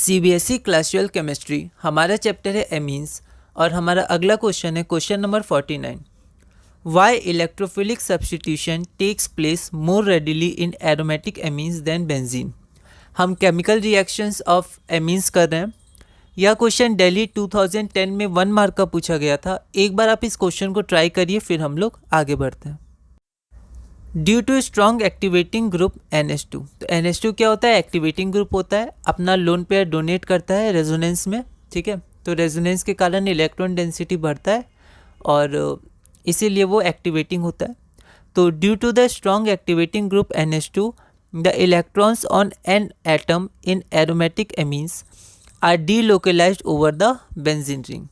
CBSE class 12 chemistry हमारा chapter है amines और हमारा अगला क्वेश्चन है question number 49। Why electrophilic substitution takes place more readily in aromatic amines than benzene. हम केमिकल रिएक्शंस ऑफ एमीन्स कर रहे हैं। यह क्वेश्चन दिल्ली 2010 में 1 मार्क का पूछा गया था। एक बार आप इस क्वेश्चन को ट्राई करिए, फिर हम लोग आगे बढ़ते हैं। Due to strong activating group NH2। तो NH2 क्या होता है? एक्टिवेटिंग ग्रुप होता है, अपना लोन पेयर डोनेट करता है रेजोनेंस में, ठीक है। तो रेजोनेंस के कारण इलेक्ट्रॉन डेंसिटी बढ़ता है और इसीलिए वो एक्टिवेटिंग होता है। तो due to the strong activating group NH2 the electrons on N atom in aromatic amines are delocalized over the benzene ring.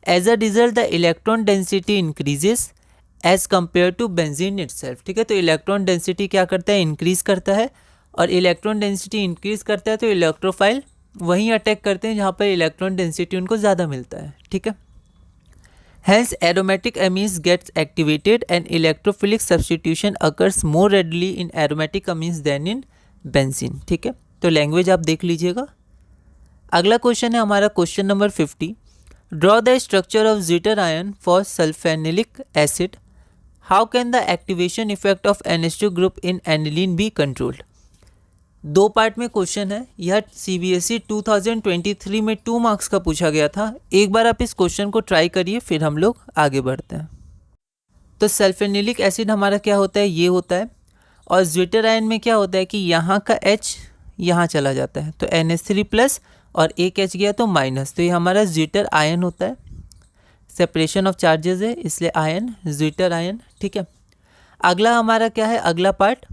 As a result the electron density increases as compare to benzene itself, ठीक है। तो electron density क्या करता है? Increase करता है, और electron density increase करता है तो इलेक्ट्रोफाइल वहीं अटैक करते हैं जहाँ पर इलेक्ट्रॉन डेंसिटी उनको ज़्यादा मिलता है, ठीक है। Hence aromatic amines gets activated and electrophilic substitution occurs more readily in aromatic amines than in benzene, ठीक है। तो लैंग्वेज आप देख लीजिएगा। अगला क्वेश्चन है हमारा question number 50। Draw the structure of zwitterion for sulphanilic acid. How can the activation effect of NH2 group in aniline be controlled. 2 part में क्वेश्चन है। यह CBSE 2023 में 2 मार्क्स का पूछा गया था। एक बार आप इस क्वेश्चन को ट्राई करिए, फिर हम लोग आगे बढ़ते हैं। तो सल्फेनिलिक एसिड हमारा क्या होता है? ये होता है। और ज़ीटर आयन में क्या होता है कि यहाँ का H यहाँ चला जाता है, तो NH3 प्लस और एक H गया तो माइनस, तो ये हमारा ज़ीटर आयन होता है। सेपरेशन ऑफ चार्जेस है, इसलिए आयन, ज़ीटर आयन, ठीक है। अगला हमारा क्या है? अगला part,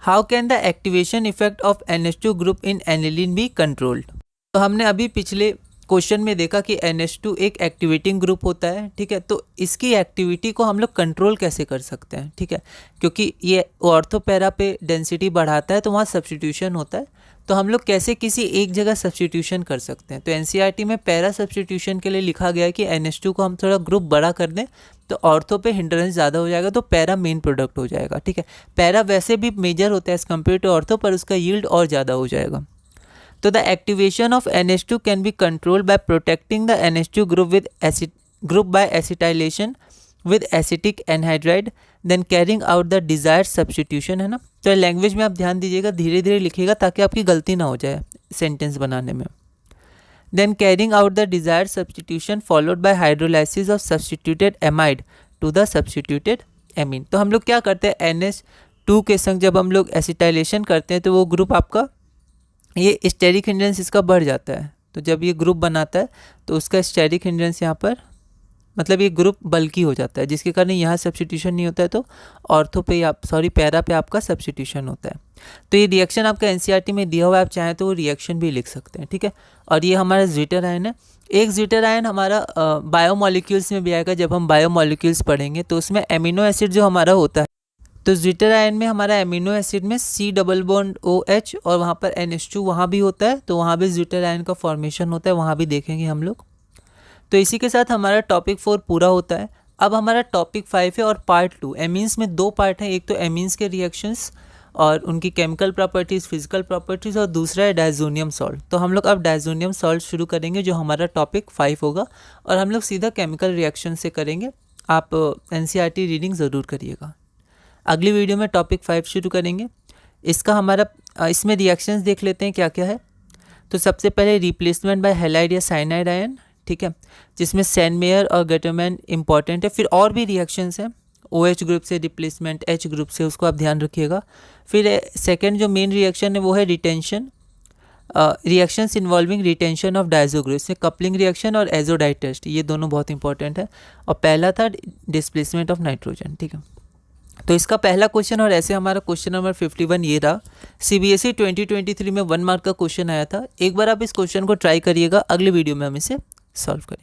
how can the activation effect of NH2 group in aniline be controlled. तो हमने अभी पिछले क्वेश्चन में देखा कि NH2 एक एक्टिवेटिंग ग्रुप होता है, ठीक है। तो इसकी एक्टिविटी को हम लोग कंट्रोल कैसे कर सकते हैं, ठीक है, क्योंकि ये ऑर्थो पैरा पे डेंसिटी बढ़ाता है तो वहाँ सब्स्टिट्यूशन होता है। तो हम लोग कैसे किसी एक जगह सब्स्टिट्यूशन कर सकते हैं? तो NCERT में पैरा सब्स्टिट्यूशन के लिए लिखा गया है कि NH2 को हम थोड़ा ग्रुप बड़ा कर दें तो ऑर्थो पे हिंड्रेंस ज़्यादा हो जाएगा, तो पैरा मेन प्रोडक्ट हो जाएगा, ठीक है। पैरा वैसे भी मेजर होता है एज कम्पेयर टू ऑर्थो, पर उसका यील्ड और ज़्यादा हो जाएगा। तो the activation of NH2 can be controlled by protecting the NH2 group by acetylation with acetic anhydride then carrying out the desired substitution, है ना। तो लैंग्वेज में आप ध्यान दीजिएगा, धीरे धीरे लिखिएगा ताकि आपकी गलती ना हो जाए सेंटेंस बनाने में। Then carrying out the desired substitution followed by hydrolysis of substituted amide to the substituted amine. तो हम लोग क्या करते हैं? NH2 के संग जब हम लोग एसिटाइलेशन करते हैं तो वो ग्रुप आपका, ये स्टेरिक हिंड्रेंस इसका बढ़ जाता है। तो जब ये ग्रुप बनाता है तो उसका स्टेरिक हिंड्रेंस यहाँ पर, मतलब ये ग्रुप बल्की हो जाता है, जिसके कारण यहाँ सब्स्टिट्यूशन नहीं होता है, तो ऑर्थो पे पैरा पे आपका सब्स्टिट्यूशन होता है। तो ये रिएक्शन आपका NCERT में दिया हुआ है, आप चाहें तो वो रिएक्शन भी लिख सकते हैं, ठीक है। और ये हमारा ज़ीटर आयन है। एक ज़ीटर आयन हमारा बायोमोलिक्यूल्स में भी आएगा। जब हम बायोमोलिक्यूल्स पढ़ेंगे तो उसमें एमिनो एसिड जो हमारा होता है, तो ज़ीटर आयन में हमारा एमिनो एसिड में C डबल बॉन्ड OH और वहाँ पर NH2 वहाँ भी होता है, तो वहाँ भी ज़ीटर आयन का फॉर्मेशन होता है, वहाँ भी देखेंगे हम लोग। तो इसी के साथ हमारा टॉपिक 4 पूरा होता है। अब हमारा टॉपिक 5 है और पार्ट 2। एमीन्स में 2 पार्ट हैं, एक तो एमीन्स के रिएक्शंस और उनकी केमिकल प्रॉपर्टीज़, फिजिकल प्रॉपर्टीज़, और दूसरा है डायज़ोनियम सॉल्ट। तो हम लोग अब डायज़ोनियम सॉल्ट शुरू करेंगे जो हमारा टॉपिक 5 होगा, और हम लोग सीधा केमिकल रिएक्शन से करेंगे। आप NCERT रीडिंग ज़रूर करिएगा। अगली वीडियो में टॉपिक 5 शुरू करेंगे। इसका हमारा इसमें रिएक्शंस देख लेते हैं क्या क्या है। तो सबसे पहले रिप्लेसमेंट बाय हैलाइड या साइनाइड आयन, ठीक है, जिसमें सैनमेयर और गेटोमैन इंपॉर्टेंट है। फिर और भी रिएक्शंस हैं, OH ग्रुप से रिप्लेसमेंट H ग्रुप से, उसको आप ध्यान रखिएगा। फिर सेकंड जो मेन रिएक्शन है वो है retention, reactions involving retention of diazo group, इसमें कपलिंग रिएक्शन और एजोडाइट टेस्ट, ये दोनों बहुत इंपॉर्टेंट है। और पहला था डिस्प्लेसमेंट ऑफ नाइट्रोजन, ठीक है। तो इसका पहला क्वेश्चन, और ऐसे हमारा क्वेश्चन नंबर 51 ये रहा। CBSE 2023 में 1 मार्क का क्वेश्चन आया था। एक बार आप इस क्वेश्चन को ट्राई करिएगा, अगले वीडियो में हम इसे सॉल्व करेंगे।